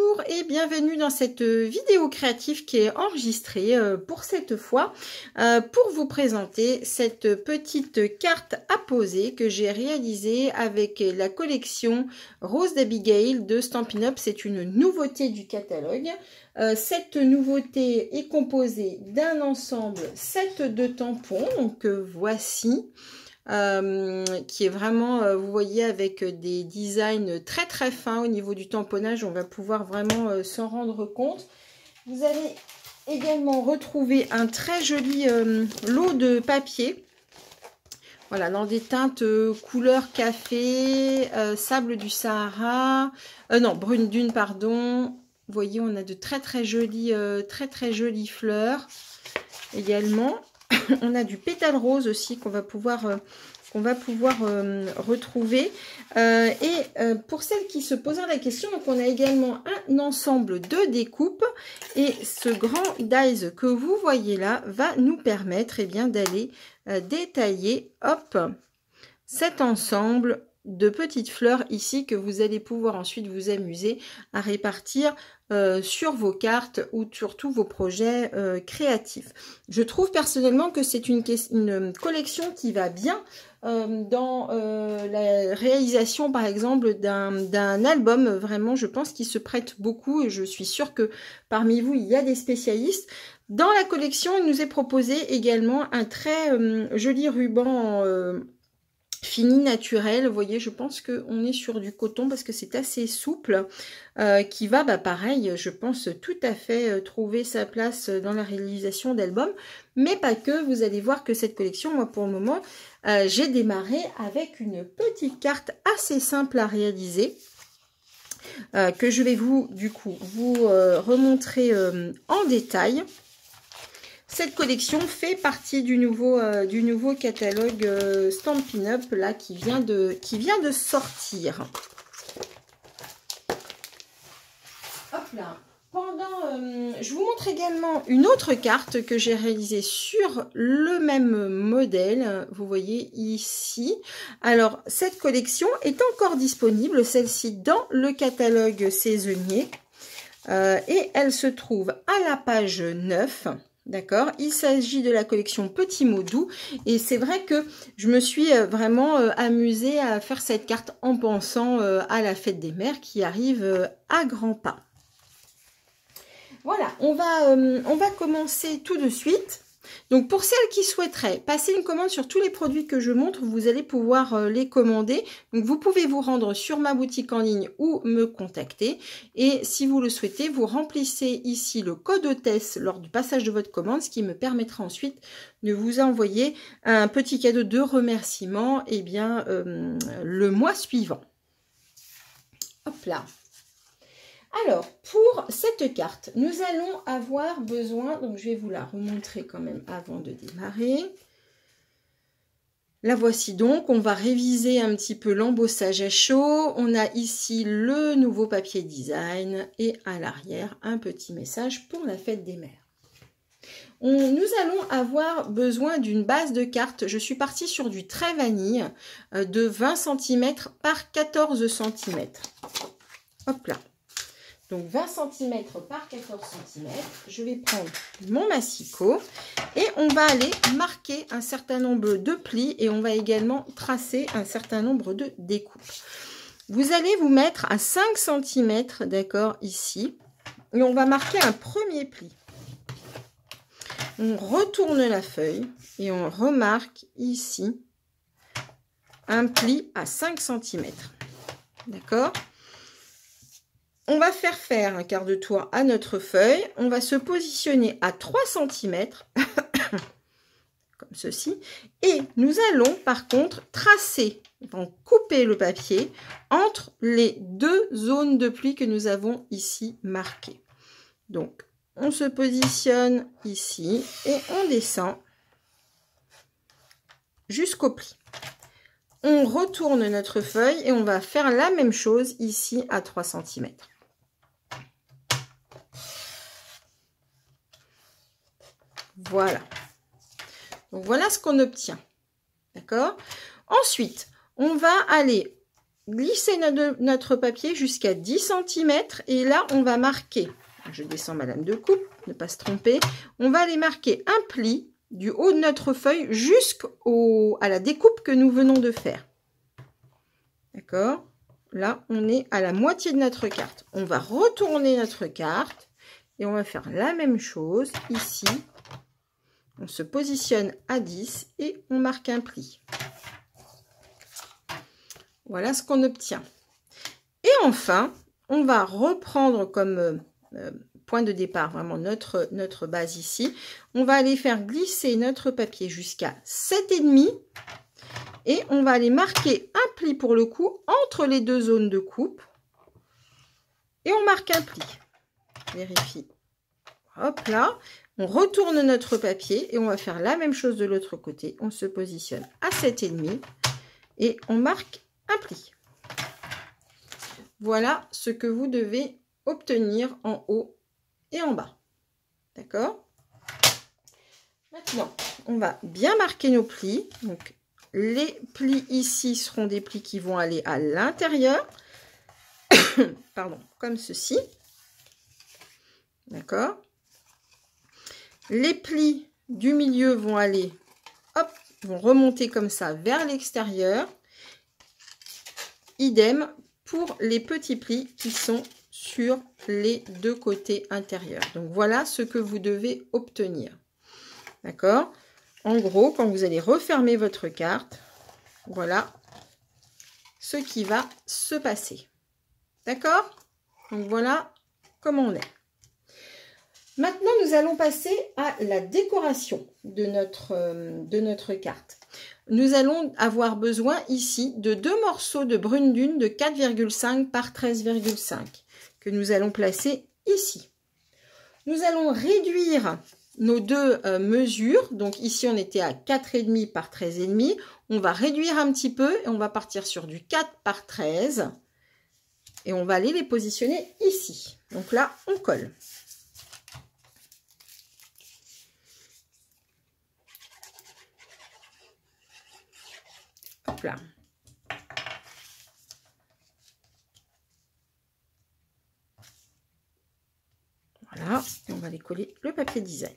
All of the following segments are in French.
Bonjour et bienvenue dans cette vidéo créative qui est enregistrée pour cette fois pour vous présenter cette petite carte à poser que j'ai réalisée avec la collection Rose d'Abigail de Stampin' Up. C'est une nouveauté du catalogue. Cette nouveauté est composée d'un ensemble set de tampons, donc voici. Qui est vraiment, vous voyez, avec des designs très fins au niveau du tamponnage. On va pouvoir vraiment s'en rendre compte. Vous allez également retrouver un très joli lot de papier. Voilà, dans des teintes couleur café, sable du Sahara, non, brune dune, pardon. Vous voyez, on a de très jolies fleurs également. On a du pétale rose aussi qu'on va pouvoir retrouver. Pour celles qui se posent la question, donc on a également un ensemble de découpes. Et ce grand dies que vous voyez là va nous permettre d'aller détailler cet ensemble de petites fleurs ici que vous allez pouvoir ensuite vous amuser à répartir sur vos cartes ou sur tous vos projets créatifs. Je trouve personnellement que c'est une collection qui va bien dans la réalisation par exemple d'un album. Vraiment, je pense qu'il se prête beaucoup et je suis sûre que parmi vous il y a des spécialistes. Dans la collection, il nous est proposé également un très joli ruban fini naturel. Vous voyez, je pense qu'on est sur du coton parce que c'est assez souple, qui va, pareil, je pense tout à fait trouver sa place dans la réalisation d'albums, mais pas que. Vous allez voir que cette collection, moi pour le moment, j'ai démarré avec une petite carte assez simple à réaliser, que je vais vous remontrer en détail. Cette collection fait partie du nouveau catalogue Stampin' Up là qui vient de sortir. Hop là. Je vous montre également une autre carte que j'ai réalisée sur le même modèle. Vous voyez ici. Alors cette collection est encore disponible, celle-ci dans le catalogue saisonnier, et elle se trouve à la page 9. D'accord, il s'agit de la collection Petits mots doux et c'est vrai que je me suis vraiment amusée à faire cette carte en pensant à la fête des mères qui arrive à grands pas. Voilà, on va commencer tout de suite. Donc pour celles qui souhaiteraient passer une commande sur tous les produits que je montre, vous allez pouvoir les commander. Donc vous pouvez vous rendre sur ma boutique en ligne ou me contacter. Et si vous le souhaitez, vous remplissez ici le code hôtesse lors du passage de votre commande, ce qui me permettra ensuite de vous envoyer un petit cadeau de remerciement le mois suivant. Hop là. Alors, pour cette carte, nous allons avoir besoin, donc je vais vous la remontrer quand même avant de démarrer. La voici donc, on va réviser un petit peu l'embossage à chaud. On a ici le nouveau papier design et à l'arrière, un petit message pour la fête des mères. Nous allons avoir besoin d'une base de carte. Je suis partie sur du trait vanille de 20 cm par 14 cm. Hop là. Donc 20 cm par 14 cm, je vais prendre mon massicot et on va aller marquer un certain nombre de plis et on va également tracer un certain nombre de découpes. Vous allez vous mettre à 5 cm, d'accord, ici, et on va marquer un premier pli. On retourne la feuille et on remarque ici un pli à 5 cm, d'accord. On va faire un quart de tour à notre feuille. On va se positionner à 3 cm, comme ceci. Et nous allons par contre tracer, couper le papier entre les deux zones de plis que nous avons ici marquées. Donc, on se positionne ici et on descend jusqu'au pli. On retourne notre feuille et on va faire la même chose ici à 3 cm. Voilà. Donc voilà ce qu'on obtient. D'accord? Ensuite, on va aller glisser notre papier jusqu'à 10 cm et là, on va marquer, je descends ma lame de coupe, ne pas se tromper, on va aller marquer un pli du haut de notre feuille jusqu'à la découpe que nous venons de faire. D'accord? Là, on est à la moitié de notre carte. On va retourner notre carte et on va faire la même chose ici. On se positionne à 10 et on marque un pli. Voilà ce qu'on obtient. Et enfin, on va reprendre comme point de départ vraiment notre base ici. On va aller faire glisser notre papier jusqu'à 7,5 et on va aller marquer un pli pour le coup entre les deux zones de coupe. Et on marque un pli. Vérifie. Hop là. On retourne notre papier et on va faire la même chose de l'autre côté. On se positionne à 7,5 et on marque un pli. Voilà ce que vous devez obtenir en haut et en bas. D'accord? Maintenant, on va bien marquer nos plis. Donc, les plis ici seront des plis qui vont aller à l'intérieur. Pardon, comme ceci. D'accord? Les plis du milieu vont aller, hop, vont remonter comme ça vers l'extérieur. Idem pour les petits plis qui sont sur les deux côtés intérieurs. Donc, voilà ce que vous devez obtenir. D'accord? En gros, quand vous allez refermer votre carte, voilà ce qui va se passer. D'accord? Donc, voilà comment on est. Maintenant, nous allons passer à la décoration de notre carte. Nous allons avoir besoin ici de 2 morceaux de brune dune de 4,5 par 13,5 que nous allons placer ici. Nous allons réduire nos deux mesures. Donc ici, on était à 4,5 par 13,5. On va réduire un petit peu et on va partir sur du 4 par 13. Et on va aller les positionner ici. Donc là, on colle. Hop là. Voilà, et on va les coller le papier design.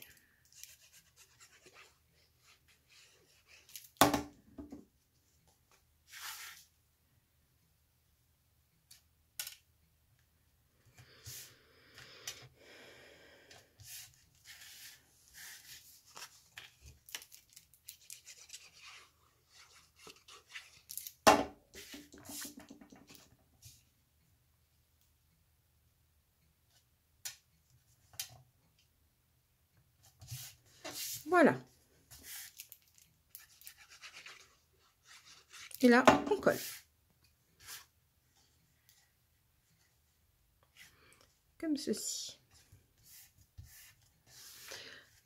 Voilà. Et là, on colle. Comme ceci.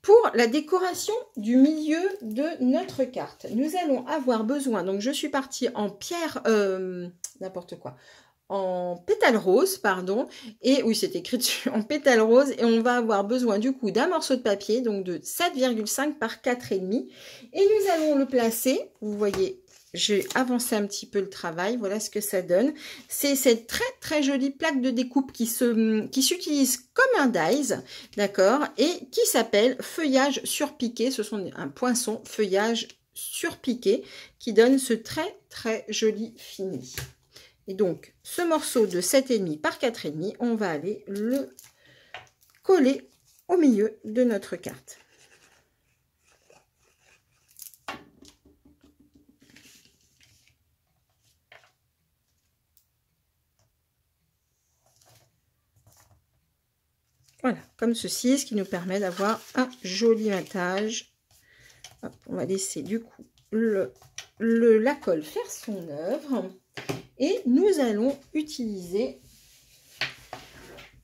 Pour la décoration du milieu de notre carte, nous allons avoir besoin, donc je suis partie en pierre, n'importe quoi, en pétale rose, pardon, et oui, c'est écrit dessus, en pétale rose, et on va avoir besoin du coup d'un morceau de papier, donc de 7,5 par 4,5, et nous allons le placer, vous voyez, j'ai avancé un petit peu le travail, voilà ce que ça donne. C'est cette très très jolie plaque de découpe qui s'utilise comme un dies, d'accord, et qui s'appelle feuillage surpiqué. Ce sont un poinçon feuillage surpiqué qui donne ce très très joli fini. Et donc, ce morceau de 7,5 par 4,5, on va aller le coller au milieu de notre carte. Voilà, comme ceci, ce qui nous permet d'avoir un joli matage. Hop, on va laisser du coup la colle faire son œuvre. Et nous allons utiliser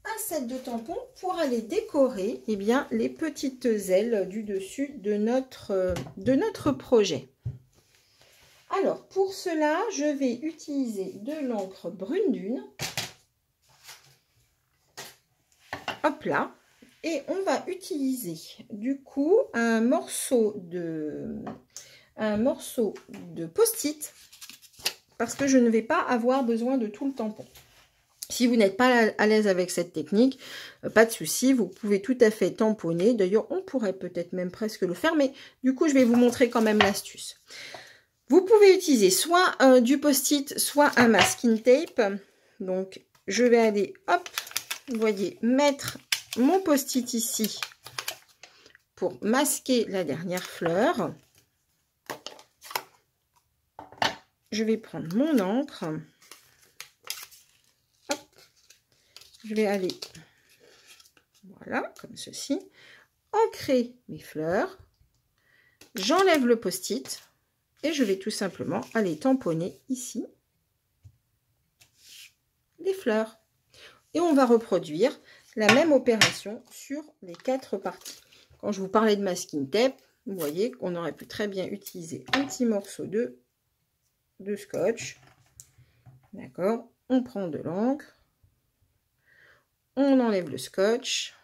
un set de tampons pour aller décorer eh bien, les petites ailes du dessus de notre projet. Alors, pour cela, je vais utiliser de l'encre brune dune. Hop là. Et on va utiliser du coup un morceau de post-it. parce que je ne vais pas avoir besoin de tout le tampon. Si vous n'êtes pas à l'aise avec cette technique, pas de souci, vous pouvez tout à fait tamponner. D'ailleurs, on pourrait peut-être même presque le faire, mais du coup, je vais vous montrer quand même l'astuce. Vous pouvez utiliser soit du post-it, soit un masking tape. Donc, je vais aller, hop, vous voyez, mettre mon post-it ici pour masquer la dernière fleur. Je vais prendre mon encre. Hop. Je vais aller, voilà, comme ceci, ancrer mes fleurs. J'enlève le post-it et je vais tout simplement aller tamponner ici les fleurs. Et on va reproduire la même opération sur les 4 parties. Quand je vous parlais de masking tape, vous voyez qu'on aurait pu très bien utiliser un petit morceau de scotch. D'accord, on prend de l'encre, on enlève le scotch.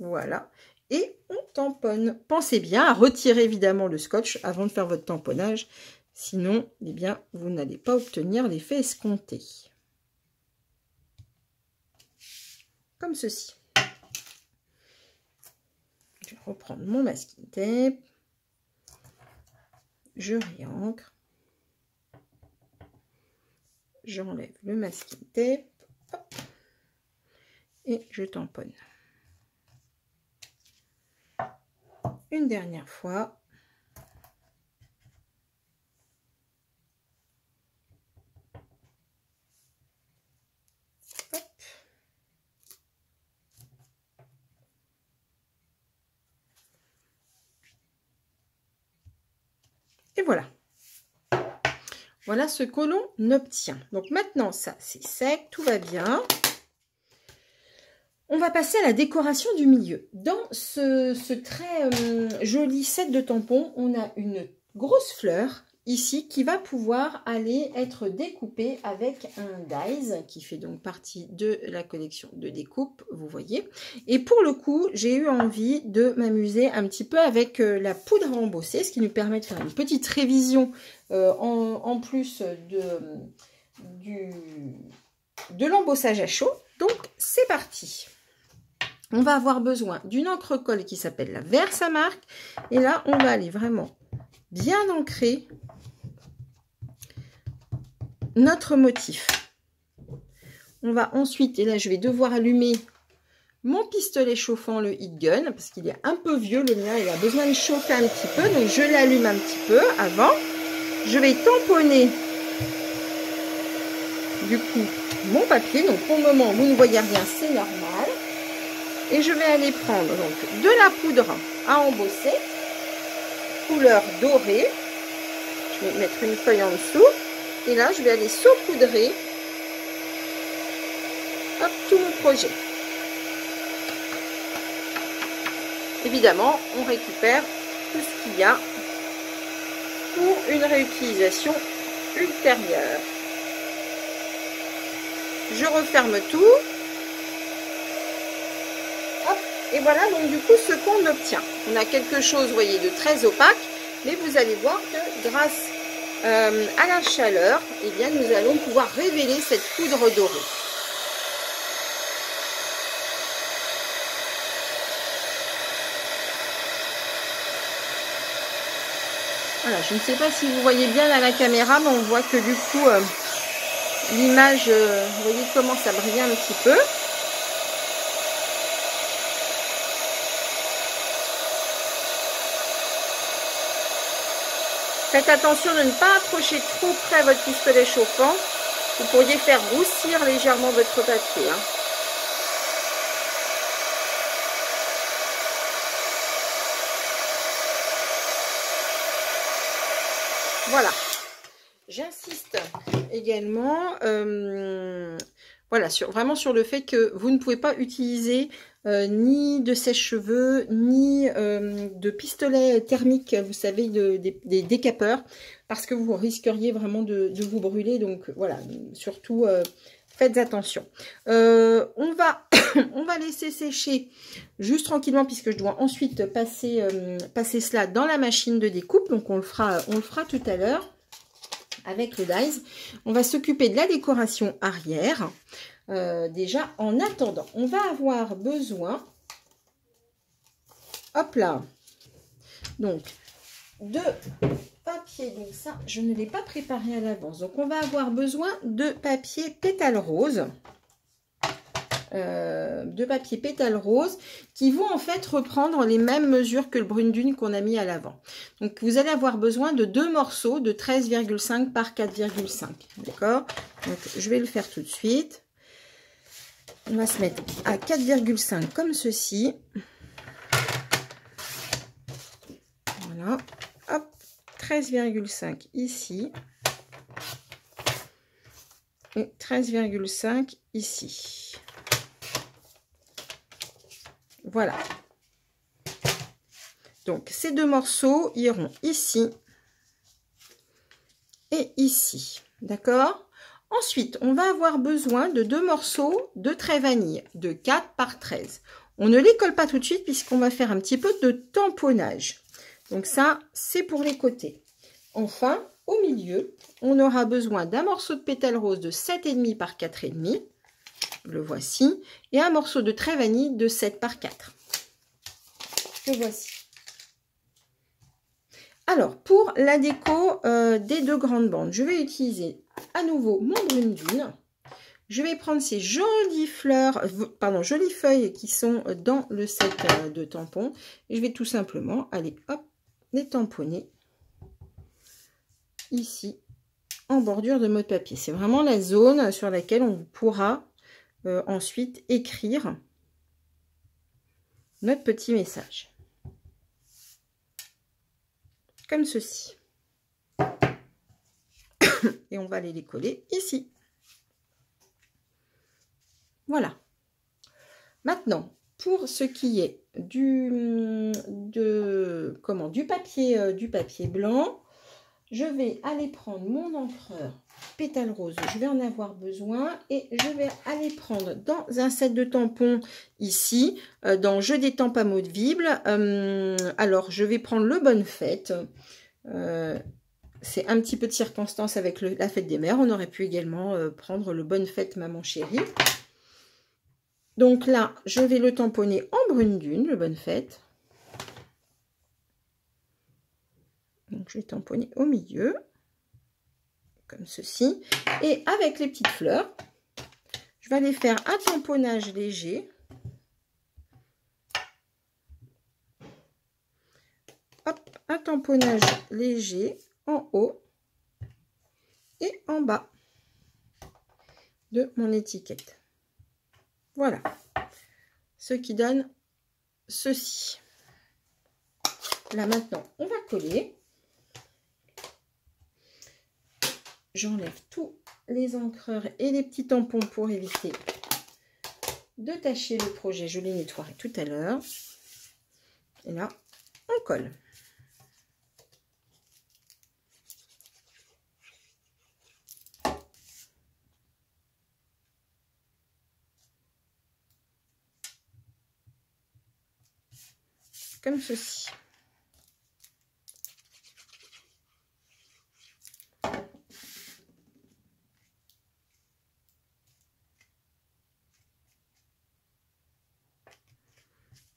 Voilà, et on tamponne. Pensez bien à retirer évidemment le scotch avant de faire votre tamponnage, sinon, eh bien, vous n'allez pas obtenir l'effet escompté. Comme ceci. Je vais reprendre mon masking tape. Je réancre. J'enlève le masking tape. Hop, et je tamponne. Une dernière fois. Hop. Et voilà. Voilà ce que l'on obtient. Donc maintenant, ça c'est sec, tout va bien. On va passer à la décoration du milieu. Dans ce très joli set de tampons, on a une grosse fleur ici qui va pouvoir aller être découpée avec un dies qui fait donc partie de la collection de découpe, vous voyez. Et pour le coup, j'ai eu envie de m'amuser un petit peu avec la poudre à embosser, ce qui nous permet de faire une petite révision en plus de l'embossage à chaud. Donc c'est parti. On va avoir besoin d'une encre colle qui s'appelle la Versamark. Et là, on va aller vraiment bien ancrer notre motif. On va ensuite, et là je vais devoir allumer mon pistolet chauffant, le heat gun, parce qu'il est un peu vieux, le mien, il a besoin de chauffer un petit peu. Donc je l'allume un petit peu avant. Je vais tamponner du coup mon papier. Donc pour le moment, vous ne voyez rien, c'est normal. Et je vais aller prendre donc de la poudre à embosser, couleur dorée. Je vais mettre une feuille en dessous. Et là, je vais aller saupoudrer hop, tout mon projet. Évidemment, on récupère tout ce qu'il y a pour une réutilisation ultérieure. Je referme tout. Et voilà donc du coup ce qu'on obtient. On a quelque chose, vous voyez, de très opaque, mais vous allez voir que grâce à la chaleur, eh bien, nous allons pouvoir révéler cette poudre dorée. Voilà, je ne sais pas si vous voyez bien à la caméra, mais on voit que du coup, l'image, vous voyez, commence à briller un petit peu. Faites attention de ne pas approcher trop près votre pistolet chauffant. Vous pourriez faire roussir légèrement votre papier. Hein. Voilà. J'insiste également voilà, vraiment sur le fait que vous ne pouvez pas utiliser ni de sèche-cheveux, ni de pistolet thermique, vous savez, des décapeurs, parce que vous risqueriez vraiment de vous brûler. Donc voilà, surtout Faites attention. On va laisser sécher juste tranquillement puisque je dois ensuite passer cela dans la machine de découpe. Donc on le fera tout à l'heure avec le dies. On va s'occuper de la décoration arrière. Déjà, en attendant, on va avoir besoin, hop là, donc de papier. Donc ça, je ne l'ai pas préparé à l'avance. Donc on va avoir besoin de papier pétale rose. Qui vont en fait reprendre les mêmes mesures que le brune dune qu'on a mis à l'avant. Donc vous allez avoir besoin de 2 morceaux de 13,5 par 4,5. D'accord? Donc je vais le faire tout de suite. On va se mettre à 4,5 comme ceci. Voilà. Hop. 13,5 ici. Et 13,5 ici. Voilà. Donc, ces 2 morceaux iront ici et ici. D'accord? Ensuite, on va avoir besoin de 2 morceaux de trait vanille de 4 par 13. On ne les colle pas tout de suite puisqu'on va faire un petit peu de tamponnage. Donc ça, c'est pour les côtés. Enfin, au milieu, on aura besoin d'un morceau de pétale rose de 7,5 par 4,5. Le voici. Et un morceau de trait vanille de 7 par 4. Le voici. Alors, pour la déco des 2 grandes bandes, je vais utiliser à nouveau mon brune dune. Je vais prendre ces jolies jolies feuilles qui sont dans le set de tampons. Et je vais tout simplement aller, hop, les tamponner ici, en bordure de mode papier. C'est vraiment la zone sur laquelle on pourra ensuite écrire notre petit message. Comme ceci. Et on va aller les coller ici. Voilà. Maintenant, pour ce qui est du papier blanc, je vais aller prendre mon encreur pétale rose. Je vais en avoir besoin et je vais aller prendre dans un set de tampons ici, dans Jeu des tampes amovibles. Alors, je vais prendre le Bonne Fête. C'est un petit peu de circonstance avec la fête des mères. On aurait pu également prendre le Bonne Fête Maman Chérie. Donc là, je vais le tamponner en brune dune, le Bonne Fête. Donc je vais tamponner au milieu, comme ceci. Et avec les petites fleurs, je vais aller faire un tamponnage léger. Hop, un tamponnage léger en haut et en bas de mon étiquette. Voilà, ce qui donne ceci. Là maintenant, on va coller. J'enlève tous les encreurs et les petits tampons pour éviter de tacher le projet. Je les nettoierai tout à l'heure. Et là, on colle. Comme ceci.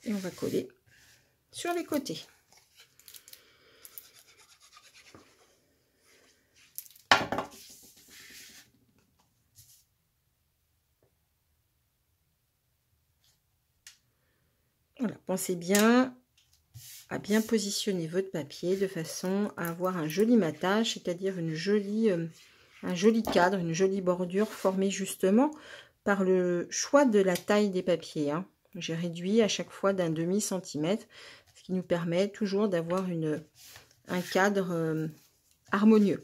Et on va coller sur les côtés. Voilà, pensez bien à bien positionner votre papier de façon à avoir un joli matage, c'est-à-dire un joli cadre, une jolie bordure formée justement par le choix de la taille des papiers. Hein. J'ai réduit à chaque fois d'un demi-centimètre, ce qui nous permet toujours d'avoir un cadre harmonieux.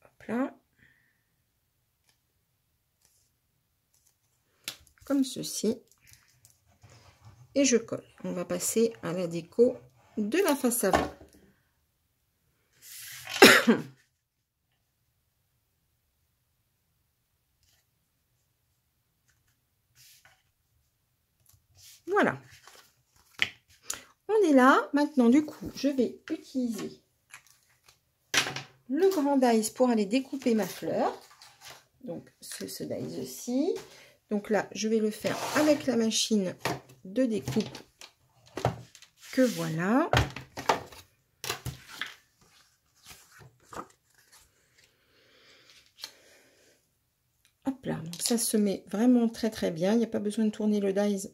Hop là. comme ceci. Et je colle. On va passer à la déco de la face avant. Voilà. On est là. Maintenant, du coup, je vais utiliser le grand dies pour aller découper ma fleur. Donc, ce dies-ci. Donc là, je vais le faire avec la machine de découpe que voilà. Hop là, donc ça se met vraiment très très bien. Il n'y a pas besoin de tourner le dies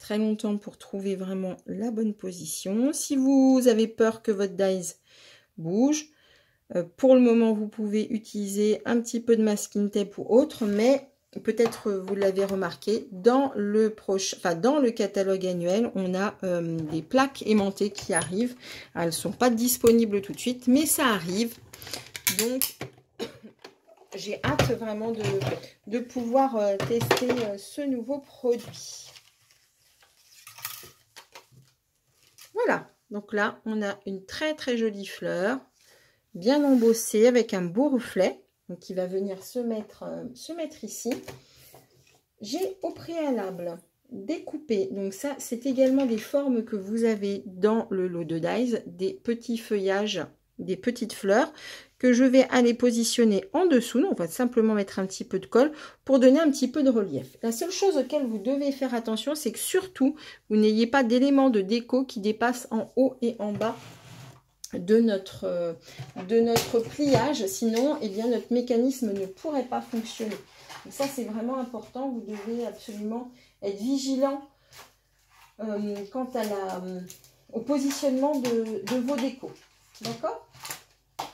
très longtemps pour trouver vraiment la bonne position. Si vous avez peur que votre dies bouge, pour le moment vous pouvez utiliser un petit peu de masking tape ou autre, mais peut-être vous l'avez remarqué, dans le catalogue annuel, on a des plaques aimantées qui arrivent. Elles ne sont pas disponibles tout de suite, mais ça arrive. Donc j'ai hâte vraiment de pouvoir tester ce nouveau produit. Voilà, donc là, on a une très très jolie fleur, bien embossée avec un beau reflet, donc qui va venir se mettre ici. J'ai au préalable découpé, donc ça, c'est également des formes que vous avez dans le lot de dies, des petits feuillages, des petites fleurs, que je vais aller positionner en dessous. Donc, on va simplement mettre un petit peu de colle pour donner un petit peu de relief. La seule chose auquel vous devez faire attention, c'est que surtout, vous n'ayez pas d'éléments de déco qui dépassent en haut et en bas de notre pliage. Sinon, eh bien, notre mécanisme ne pourrait pas fonctionner. Donc ça, c'est vraiment important. Vous devez absolument être vigilant quant à au positionnement de vos décos. D'accord?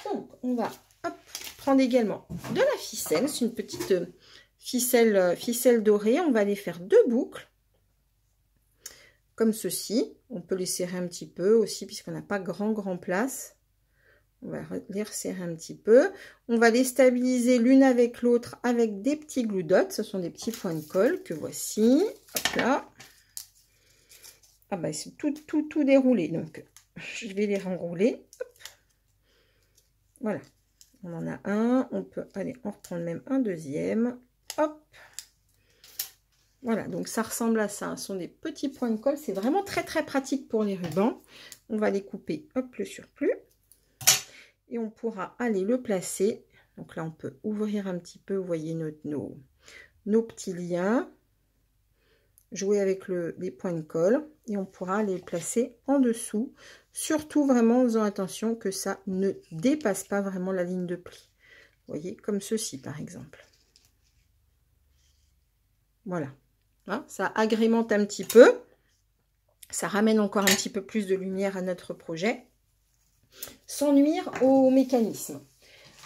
Donc, on va prendre également de la ficelle. C'est une petite ficelle dorée. On va aller faire 2 boucles. Comme ceci. On peut les serrer un petit peu aussi, puisqu'on n'a pas grand place. On va les resserrer un petit peu. On va les stabiliser l'une avec l'autre avec des petits glue dots. Ce sont des petits points de colle que voici. Hop là. Ah bah, c'est tout déroulé. Donc, je vais les renrouler. Hop. Voilà. On en a un. On peut aller en reprendre même un deuxième. Hop. Voilà. Donc, ça ressemble à ça. Ce sont des petits points de colle. C'est vraiment très, très pratique pour les rubans. On va les couper. Hop, le surplus. Et on pourra aller le placer. Donc là, on peut ouvrir un petit peu, vous voyez, nos petits liens. Jouer avec les points de colle. Et on pourra les placer en dessous. Surtout vraiment en faisant attention que ça ne dépasse pas vraiment la ligne de pli. Vous voyez, comme ceci par exemple. Voilà. Hein, ça agrémente un petit peu. Ça ramène encore un petit peu plus de lumière à notre projet. Sans nuire au mécanisme.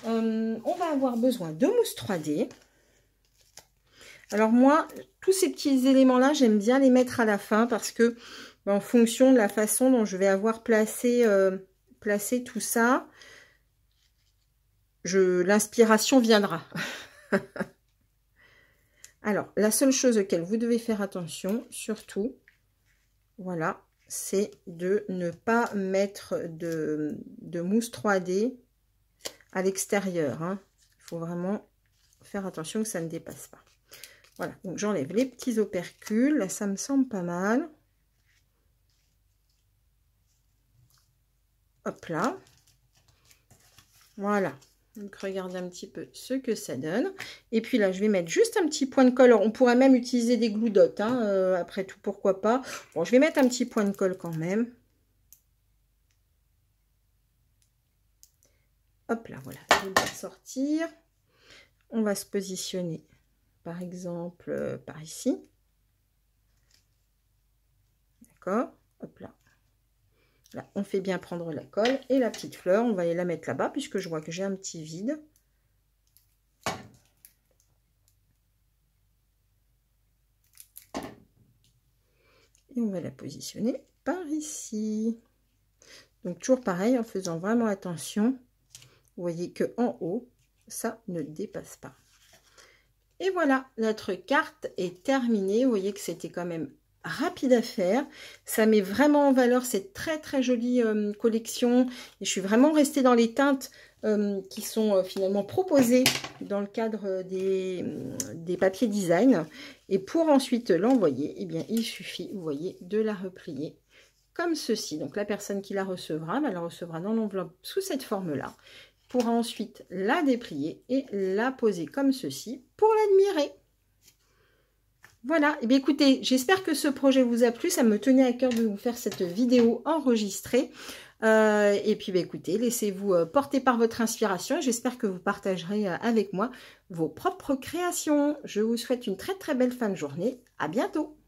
On va avoir besoin de mousse 3D. Alors moi, tous ces petits éléments-là, j'aime bien les mettre à la fin parce que en fonction de la façon dont je vais avoir placé tout ça, l'inspiration viendra. Alors, la seule chose auquel vous devez faire attention, surtout, voilà, c'est de ne pas mettre de mousse 3D à l'extérieur. Hein. Il faut vraiment faire attention que ça ne dépasse pas. Voilà, donc j'enlève les petits opercules. Là, ça me semble pas mal. Hop là. Voilà. Donc, regardez un petit peu ce que ça donne. Et puis là, je vais mettre juste un petit point de colle. Alors, on pourrait même utiliser des glue dots. Hein, après tout, pourquoi pas. Bon, je vais mettre un petit point de colle quand même. Hop là, voilà. Je vais le sortir. On va se positionner, par exemple, par ici. D'accord? Hop là. Là, on fait bien prendre la colle. Et la petite fleur, on va aller la mettre là-bas, puisque je vois que j'ai un petit vide. Et on va la positionner par ici. Donc, toujours pareil, en faisant vraiment attention. Vous voyez que en haut, ça ne dépasse pas. Et voilà, notre carte est terminée. Vous voyez que c'était quand même rapide à faire. Ça met vraiment en valeur cette très jolie collection. Et je suis vraiment restée dans les teintes qui sont finalement proposées dans le cadre des papiers design. Et pour ensuite l'envoyer, eh bien, il suffit, vous voyez, de la replier comme ceci. Donc la personne qui la recevra, elle la recevra dans l'enveloppe sous cette forme-là. Pourra ensuite la déplier et la poser comme ceci pour l'admirer. Voilà, et bien écoutez, j'espère que ce projet vous a plu. Ça me tenait à cœur de vous faire cette vidéo enregistrée. Et puis, écoutez, laissez-vous porter par votre inspiration. J'espère que vous partagerez avec moi vos propres créations. Je vous souhaite une très belle fin de journée. À bientôt.